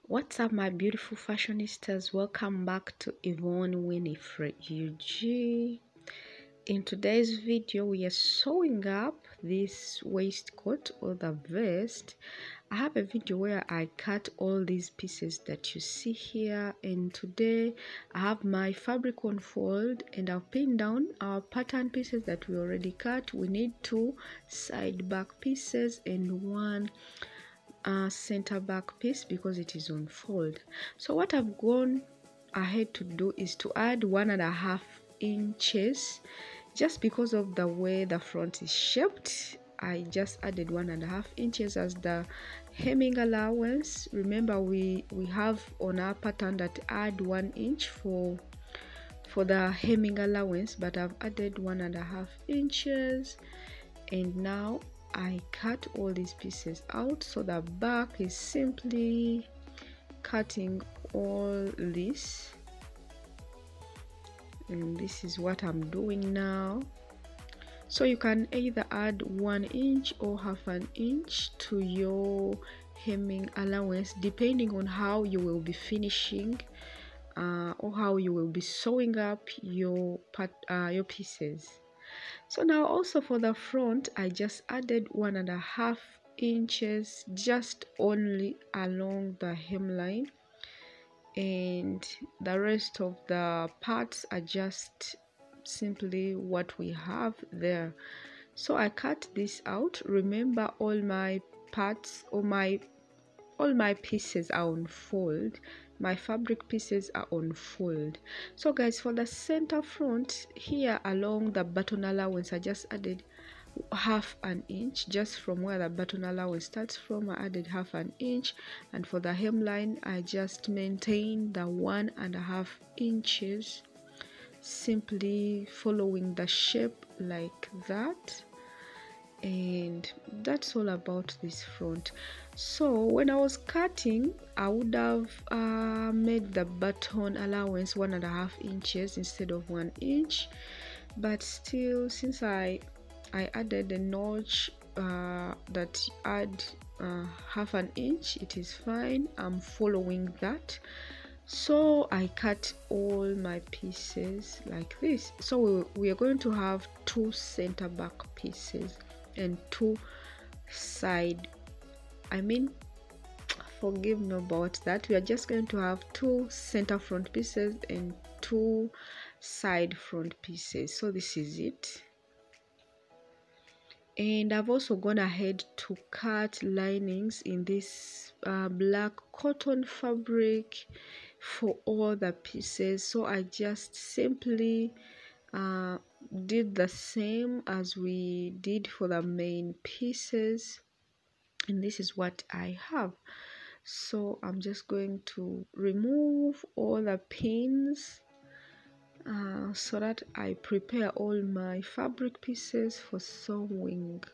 What's up, my beautiful fashionistas? Welcome back to Yvonne Winifred UG. In today's video, we are sewing up this waistcoat or the vest. I have a video where I cut all these pieces that you see here, and today I have my fabric on fold and I've pinned down our pattern pieces that we already cut. We need two side back pieces and one center back piece because it is on fold. So what I've gone ahead to do is to add 1.5 inches just because of the way the front is shaped. I just added 1.5 inches as the hemming allowance. Remember, we have on our pattern that add 1 inch for the hemming allowance, but I've added 1.5 inches, and now I cut all these pieces out. So the back is simply cutting all this, and this is what I'm doing now. So you can either add 1 inch or 1/2 inch to your hemming allowance depending on how you will be finishing or how you will be sewing up your pieces. So now also for the front, I just added 1.5 inches just only along the hemline, and the rest of the parts are just simply what we have there. So I cut this out. Remember, all my parts or all my pieces are on fold. My fabric pieces are on fold. So guys, for the center front here along the button allowance, I just added 1/2 inch just from where the button allowance starts from. I added 1/2 inch, and for the hemline I just maintained the 1.5 inches, simply following the shape like that. And that's all about this front. So when I was cutting, I would have made the button allowance 1.5 inches instead of 1 inch, but still, since I added a notch that add 1/2 inch, it is fine. I'm following that. So I cut all my pieces like this. So we are going to have two center back pieces and two side, forgive me about that, we are just going to have two center front pieces and two side front pieces. So this is it. And I've also gone ahead to cut linings in this black cotton fabric for all the pieces. So I just simply did the same as we did for the main pieces, and this is what I have. So I'm just going to remove all the pins so that I prepare all my fabric pieces for sewing.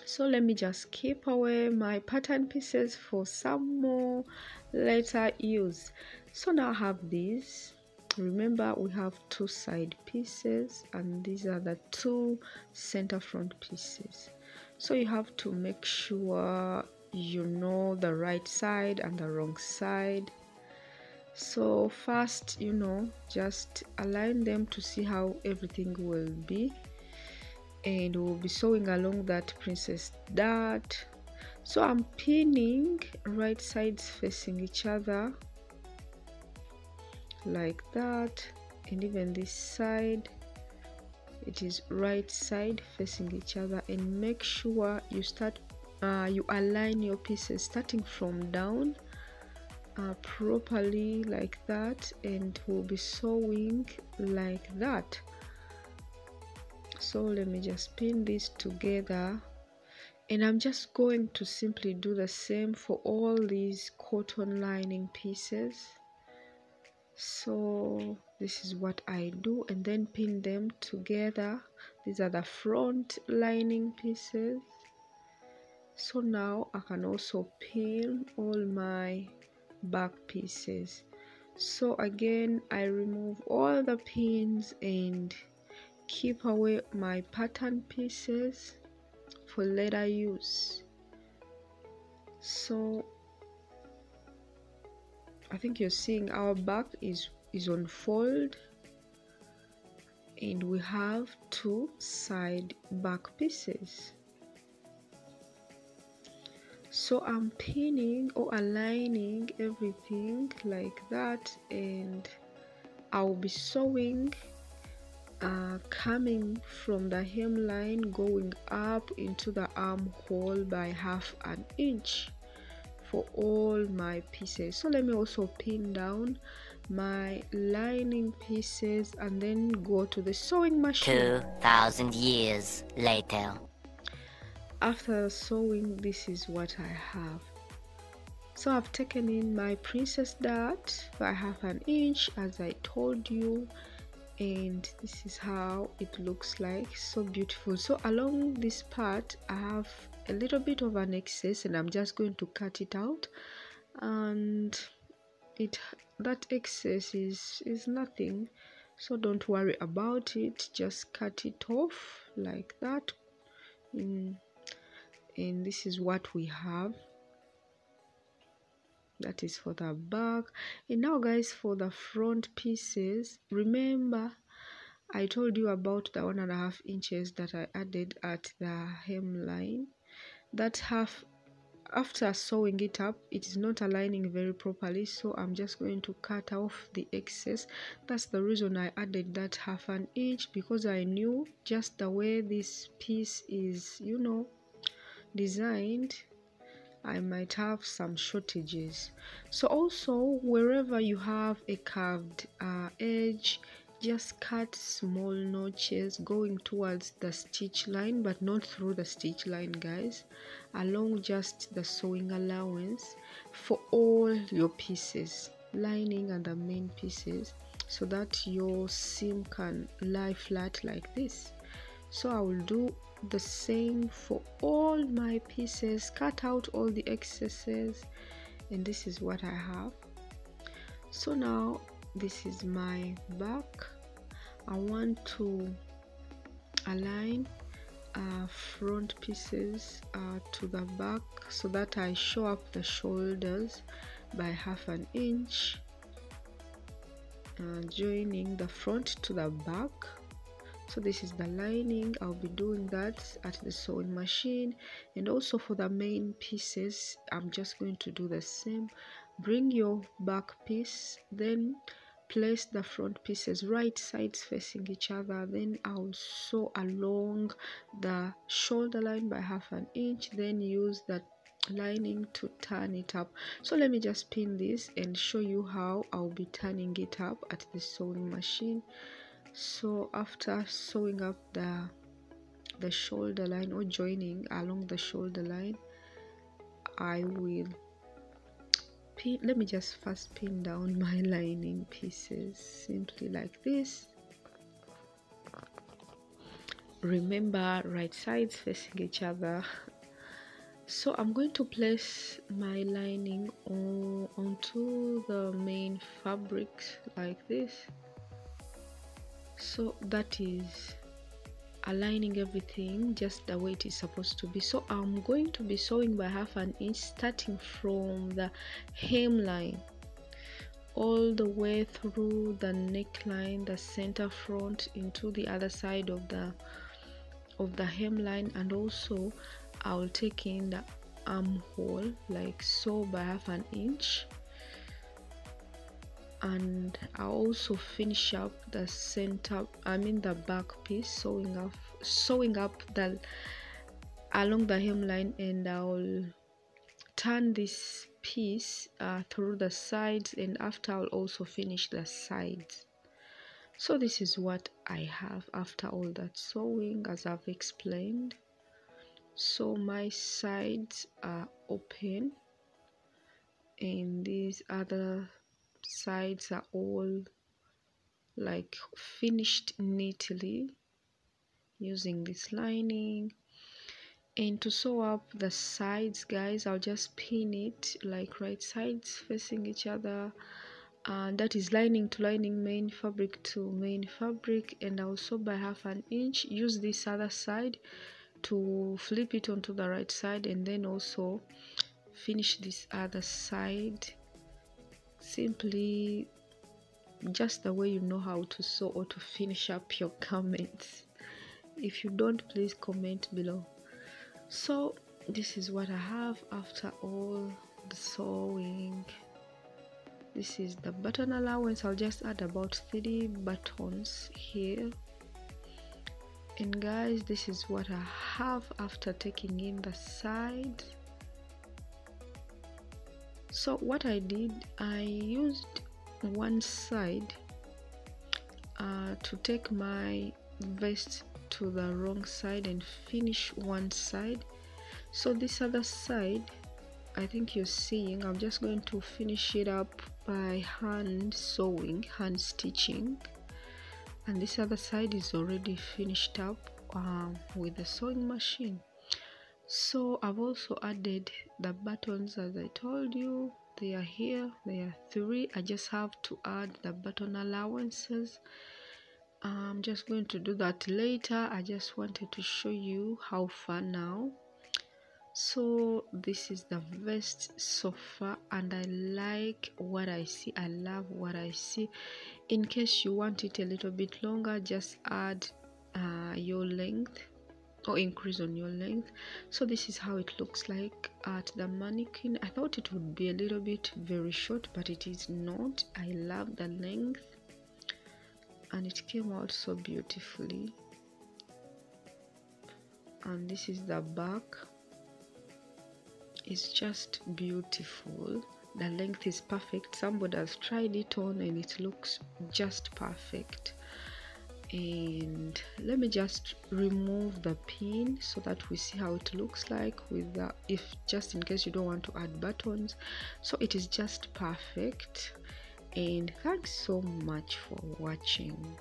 So let me just keep away my pattern pieces for some more later use. So now I have these. Remember, we have two side pieces and these are the two center front pieces. So you have to make sure you know the right side and the wrong side. So first, just align them to see how everything will be, and we'll be sewing along that princess dart. So I'm pinning right sides facing each other like that, and even this side it is right side facing each other. And make sure you align your pieces starting from down properly like that, and we'll be sewing like that. So let me just pin this together, and I'm just going to simply do the same for all these cotton lining pieces. So this is what I do, and then pin them together. These are the front lining pieces. So now I can also pin all my back pieces. So again, I remove all the pins and keep away my pattern pieces for later use. So I think you're seeing our back is on fold, and we have 2 side back pieces. So I'm pinning or aligning everything like that, and I'll be sewing coming from the hemline going up into the armhole by 1/2 inch for all my pieces. So let me also pin down my lining pieces and then go to the sewing machine. 2,000 years later. After sewing, this is what I have. So I've taken in my princess dart by 1/2 inch as I told you, and this is how it looks like. So beautiful. So along this part I have a little bit of an excess, and I'm just going to cut it out, and that excess is nothing, so don't worry about it. Just cut it off like that. And this is what we have. That is for the back. And now guys, for the front pieces, remember I told you about the 1.5 inches that I added at the hemline. That half, after sewing it up, it is not aligning very properly, so I'm just going to cut off the excess. That's the reason I added that 1/2 inch, because I knew just the way this piece is, you know, designed, I might have some shortages. So also, wherever you have a curved edge, just cut small notches going towards the stitch line, but not through the stitch line guys, along just the sewing allowance for all your pieces, lining and the main pieces, so that your seam can lie flat like this. So I will do the same for all my pieces, cut out all the excesses, and this is what I have. So now this is my back. I want to align front pieces to the back so that I show up the shoulders by 1/2 inch, joining the front to the back. So this is the lining. I'll be doing that at the sewing machine. And also for the main pieces, I'm just going to do the same. Bring your back piece, then place the front pieces right sides facing each other. Then I'll sew along the shoulder line by 1/2 inch, then use that lining to turn it up. So let me just pin this and show you how I'll be turning it up at the sewing machine. So after sewing up the shoulder line, or joining along the shoulder line, I will pin. Let me just first pin down my lining pieces simply like this. Remember, right sides facing each other. So I'm going to place my lining onto the main fabric like this. So that is aligning everything just the way it is supposed to be. So I'm going to be sewing by 1/2 inch, starting from the hemline all the way through the neckline, the center front, into the other side of the hemline, and also I'll take in the armhole like so by 1/2 inch. And I'll also finish up the center, the back piece, sewing up the along the hemline, and I'll turn this piece through the sides, and after I'll also finish the sides. So this is what I have after all that sewing, as I've explained. So my sides are open, and these other sides are all like finished neatly using this lining. And to sew up the sides guys, I'll just pin it like right sides facing each other and that is lining to lining, main fabric to main fabric, and also by 1/2 inch. Use this other side to flip it onto the right side, and then also finish this other side simply just the way you know how to sew or to finish up your garments. If you don't, please comment below. So this is what I have after all the sewing. This is the button allowance. I'll just add about 3 buttons here. And guys, this is what I have after taking in the side. So what I did, I used one side to take my vest to the wrong side and finish one side. So this other side, I think you're seeing, I'm just going to finish it up by hand sewing, hand stitching, and this other side is already finished up with the sewing machine. So I've also added the buttons, as I told you. They are here, they are 3. I just have to add the button allowances. I'm just going to do that later. I just wanted to show you how far now. So this is the vest so far, and I like what I see. I love what I see. In case you want it a little bit longer, just add your length or increase on your length. So this is how it looks like at the mannequin. I thought it would be a little bit very short, but it is not. I love the length, and it came out so beautifully. And this is the back. It's just beautiful. The length is perfect. Somebody has tried it on and it looks just perfect. And let me just remove the pin so that we see how it looks like with the, if just in case you don't want to add buttons. So it is just perfect. And thanks so much for watching.